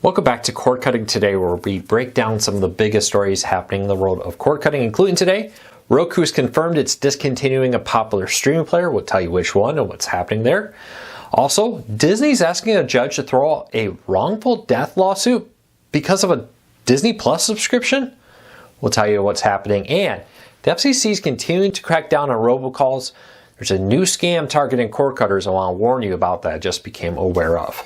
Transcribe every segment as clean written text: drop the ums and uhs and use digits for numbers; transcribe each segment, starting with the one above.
Welcome back to Cord Cutting Today, where we break down some of the biggest stories happening in the world of cord cutting, including today. Roku has confirmed it's discontinuing a popular streaming player. We'll tell you which one and what's happening there. Also, Disney's asking a judge to throw out a wrongful death lawsuit because of a Disney Plus subscription. We'll tell you what's happening. And the FCC is continuing to crack down on robocalls. There's a new scam targeting cord cutters I want to warn you about that I just became aware of.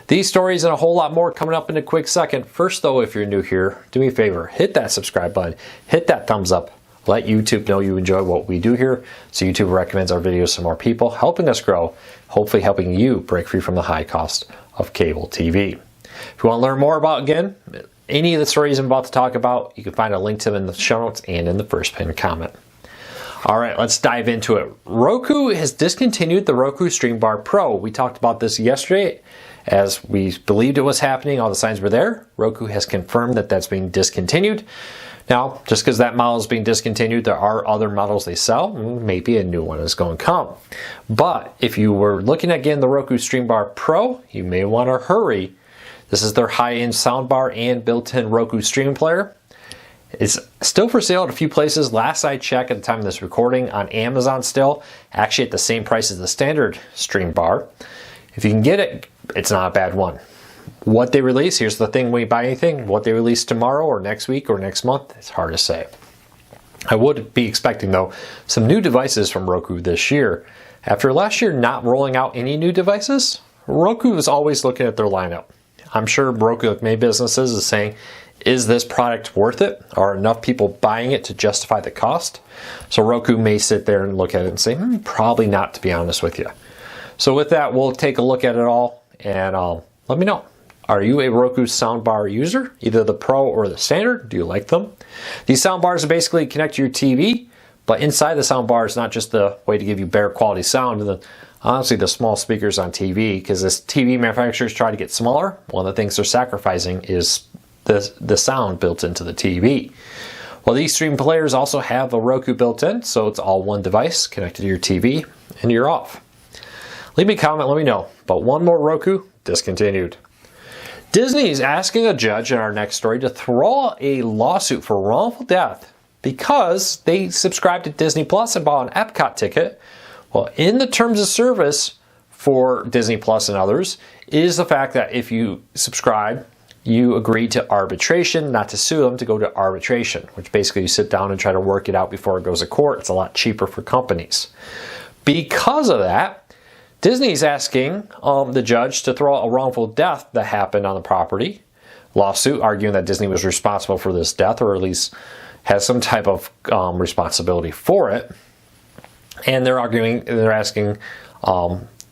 These stories and a whole lot more coming up in a quick second. First though, if you're new here, do me a favor, hit that subscribe button, hit that thumbs up, let YouTube know you enjoy what we do here so YouTube recommends our videos to more people, helping us grow, hopefully helping you break free from the high cost of cable TV. If you want to learn more about, again, any of the stories I'm about to talk about, you can find a link to them in the show notes and in the first pinned comment. All right, let's dive into it. Roku has discontinued the Roku Stream Bar Pro. We talked about this yesterday. As we believed it was happening, all the signs were there. Roku has confirmed that that's being discontinued. Now, just because that model is being discontinued, there are other models they sell. Maybe a new one is going to come. But if you were looking at getting the Roku Stream Bar Pro, you may want to hurry. This is their high-end soundbar and built-in Roku stream player. It's still for sale at a few places. Last I checked at the time of this recording, on Amazon still, actually at the same price as the standard stream bar. If you can get it, it's not a bad one. What they release, here's the thing when you buy anything, what they release tomorrow or next week or next month, it's hard to say. I would be expecting, though, some new devices from Roku this year. After last year not rolling out any new devices, Roku is always looking at their lineup. I'm sure Roku, like many businesses, is saying, is this product worth it? Are enough people buying it to justify the cost? So Roku may sit there and look at it and say, probably not, to be honest with you. So with that, we'll take a look at it all and let me know. Are you a Roku soundbar user, either the Pro or the Standard? Do you like them? These soundbars are basically connect to your TV, but inside the soundbar is not just the way to give you better quality sound. And honestly, the small speakers on TV, because as TV manufacturers try to get smaller, one of the things they're sacrificing is the sound built into the TV. Well, these stream players also have a Roku built in, so it's all one device connected to your TV, and you're off. Leave me a comment, let me know. But one more Roku discontinued. Disney is asking a judge in our next story to throw out a lawsuit for wrongful death because they subscribed to Disney Plus and bought an Epcot ticket. Well, in the terms of service for Disney Plus and others is the fact that if you subscribe, you agree to arbitration, not to sue them, to go to arbitration, which basically you sit down and try to work it out before it goes to court. It's a lot cheaper for companies. Because of that, Disney's asking the judge to throw out a wrongful death that happened on the property lawsuit, arguing that Disney was responsible for this death, or at least has some type of responsibility for it. And they're asking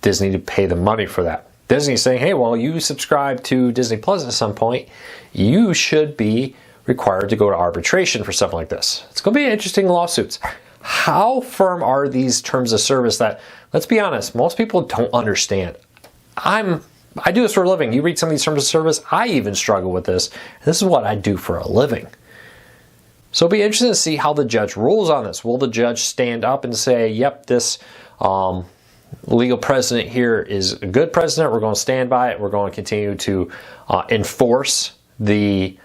Disney to pay the money for that. Disney's saying, hey, well, you subscribe to Disney Plus at some point, you should be required to go to arbitration for something like this. It's going to be interesting lawsuits. How firm are these terms of service that, let's be honest, most people don't understand? I do this for a living. You read some of these terms of service, I even struggle with this. This is what I do for a living. So it'll be interesting to see how the judge rules on this. Will the judge stand up and say, yep, this legal precedent here is a good precedent, we're going to stand by it, we're going to continue to enforce the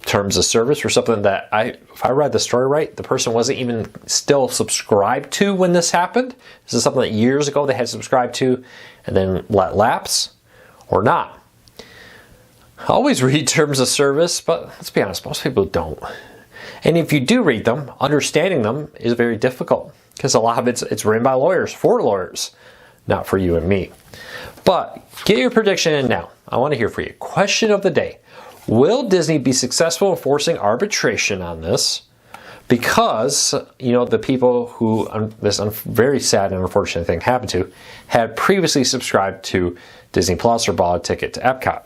terms of service for something that if I read the story right, the person wasn't even still subscribed to when this happened. This is something that years ago they had subscribed to and then let lapse, or not. I always read terms of service, but let's be honest, most people don't. And if you do read them, understanding them is very difficult because a lot of it's written by lawyers, for lawyers, not for you and me. But get your prediction in now. I want to hear from you. Question of the day. Will Disney be successful in forcing arbitration on this? Because, the people who this very sad and unfortunate thing happened to had previously subscribed to Disney Plus or bought a ticket to Epcot.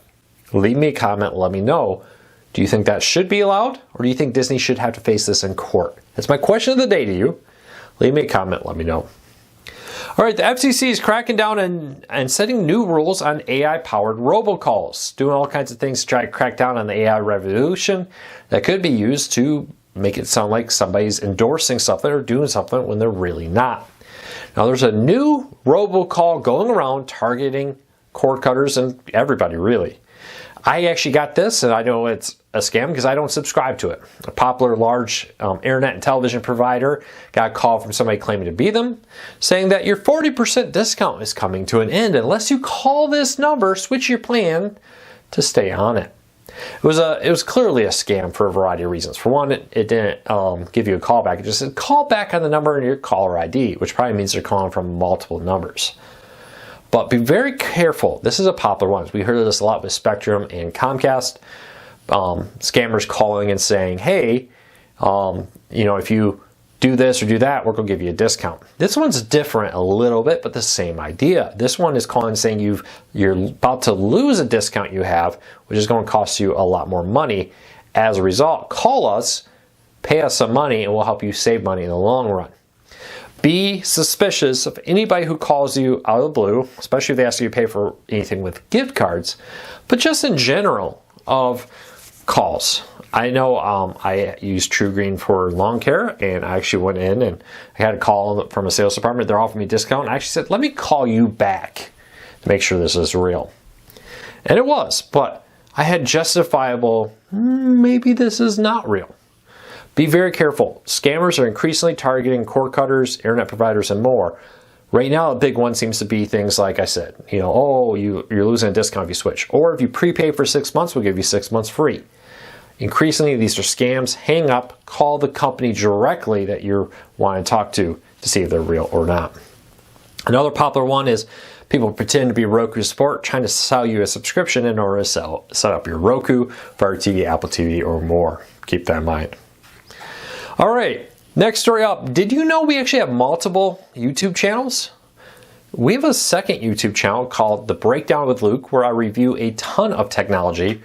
Leave me a comment, let me know. Do you think that should be allowed? Or do you think Disney should have to face this in court? That's my question of the day to you. Leave me a comment, let me know. All right, the FCC is cracking down and setting new rules on AI-powered robocalls, doing all kinds of things to try to crack down on the AI revolution that could be used to make it sound like somebody's endorsing something or doing something when they're really not. Now, there's a new robocall going around targeting cord cutters and everybody, really. I actually got this, and I know it's a scam because I don't subscribe to it. A popular large internet and television provider got a call from somebody claiming to be them, saying that your 40% discount is coming to an end unless you call this number, switch your plan to stay on it. It was clearly a scam for a variety of reasons. For one, it didn't give you a call back. It just said call back on the number in your caller ID, which probably means they're calling from multiple numbers. But be very careful. This is a popular one. We heard this a lot with Spectrum and Comcast. Scammers calling and saying, hey, if you do this or do that, we're going to give you a discount. This one's different a little bit, but the same idea. This one is calling and saying you're about to lose a discount you have, which is going to cost you a lot more money. As a result, call us, pay us some money, and we'll help you save money in the long run. Be suspicious of anybody who calls you out of the blue, especially if they ask you to pay for anything with gift cards, but just in general of calls. I know I use TruGreen for lawn care, and I actually went in and I had a call from a sales department. They're offering me a discount, and I actually said, let me call you back to make sure this is real. And it was, but I had justifiable, maybe this is not real. Be very careful. Scammers are increasingly targeting cord cutters, internet providers, and more. Right now, a big one seems to be things like I said, you're losing a discount if you switch. Or if you prepay for 6 months, we'll give you 6 months free. Increasingly, these are scams. Hang up, call the company directly that you want to talk to see if they're real or not. Another popular one is people pretend to be Roku support, trying to sell you a subscription in order to set up your Roku, Fire TV, Apple TV, or more. Keep that in mind. All right, next story up. Did you know we actually have multiple YouTube channels? We have a second YouTube channel called The Breakdown with Luke, where I review a ton of technology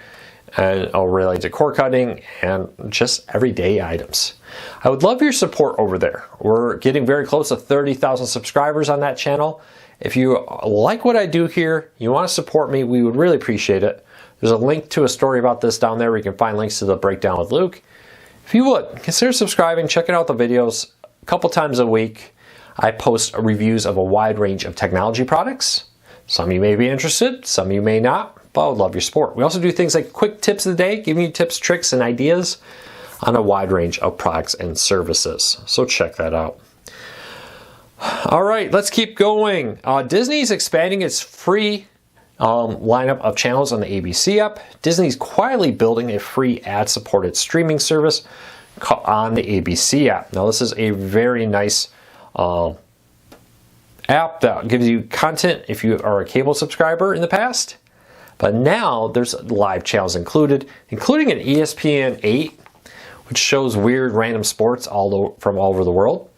and I'll relate to cord cutting and just everyday items. I would love your support over there. We're getting very close to 30,000 subscribers on that channel. If you like what I do here, you want to support me, we would really appreciate it. There's a link to a story about this down there where you can find links to The Breakdown with Luke. If you would, consider subscribing, checking out the videos a couple times a week. I post reviews of a wide range of technology products. Some of you may be interested, some of you may not, but I would love your support. We also do things like quick tips of the day, giving you tips, tricks, and ideas on a wide range of products and services. So check that out. All right, let's keep going. Disney's expanding its free lineup of channels on the ABC app. Disney's quietly building a free ad-supported streaming service on the ABC app. Now, this is a very nice app that gives you content if you are a cable subscriber in the past. But now there's live channels included, including an ESPN 8, which shows weird random sports from all over the world.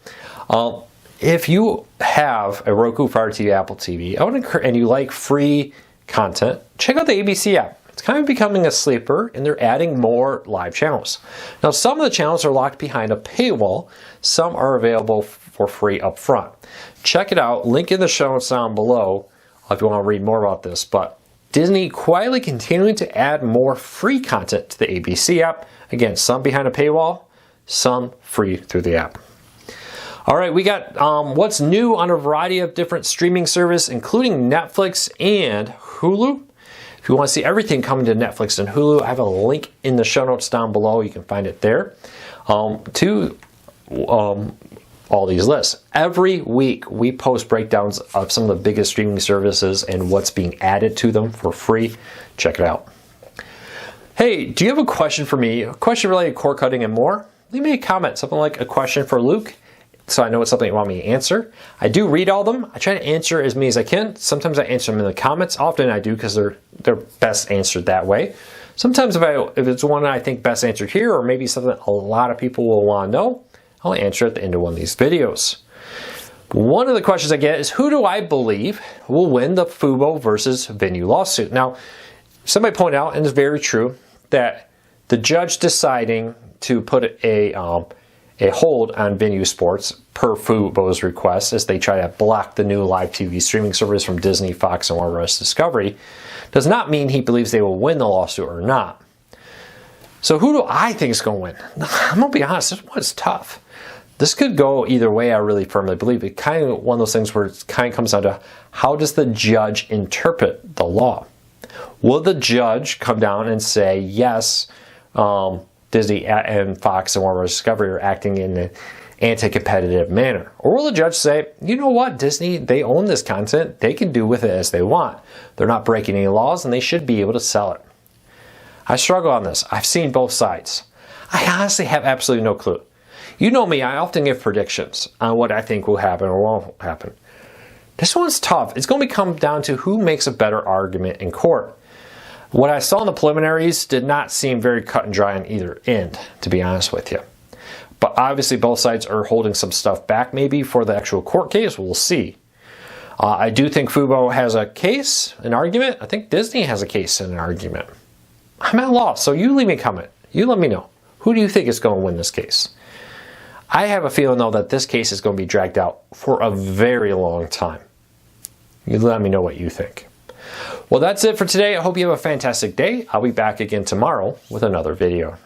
If you have a Roku, Fire TV, Apple TV, and you like free content, check out the ABC app. It's kind of becoming a sleeper, and they're adding more live channels. Now, some of the channels are locked behind a paywall. Some are available for free up front. Check it out. Link in the show notes down below if you want to read more about this. But Disney quietly continuing to add more free content to the ABC app. Again, some behind a paywall, some free through the app. All right, we got what's new on a variety of different streaming services, including Netflix and Hulu. If you want to see everything coming to Netflix and Hulu, I have a link in the show notes down below. You can find it there. To all these lists. Every week, we post breakdowns of some of the biggest streaming services and what's being added to them for free. Check it out. Hey, do you have a question for me? A question related to cord cutting and more? Leave me a comment, something like a question for Luke, so I know it's something you want me to answer. I do read all of them. I try to answer as many as I can. Sometimes I answer them in the comments. Often I do because they're best answered that way. Sometimes if it's one I think best answered here, or maybe something a lot of people will want to know, I'll answer at the end of one of these videos. One of the questions I get is, who do I believe will win the Fubo versus Venue lawsuit? Now, somebody pointed out, and it's very true, that the judge deciding to put a hold on Venue Sports per Fubo's request as they try to block the new live TV streaming service from Disney, Fox, and Warner Bros. Discovery does not mean he believes they will win the lawsuit or not. So who do I think is going to win? I'm going to be honest, this one's tough. This could go either way, I really firmly believe. It kind of one of those things where it kind of comes down to how does the judge interpret the law. Will the judge come down and say, yes, Disney and Fox and Warner Discovery are acting in an anti-competitive manner? Or will the judge say, you know what, Disney, they own this content, they can do with it as they want. They're not breaking any laws and they should be able to sell it. I struggle on this. I've seen both sides. I honestly have absolutely no clue. You know me, I often give predictions on what I think will happen or won't happen. This one's tough. It's going to come down to who makes a better argument in court. What I saw in the preliminaries did not seem very cut and dry on either end, to be honest with you. But obviously both sides are holding some stuff back maybe for the actual court case. We'll see. I do think Fubo has a case, an argument. I think Disney has a case and an argument. I'm at a loss, so you leave me a comment. You let me know. Who do you think is going to win this case? I have a feeling, though, that this case is going to be dragged out for a very long time. You let me know what you think. Well, that's it for today. I hope you have a fantastic day. I'll be back again tomorrow with another video.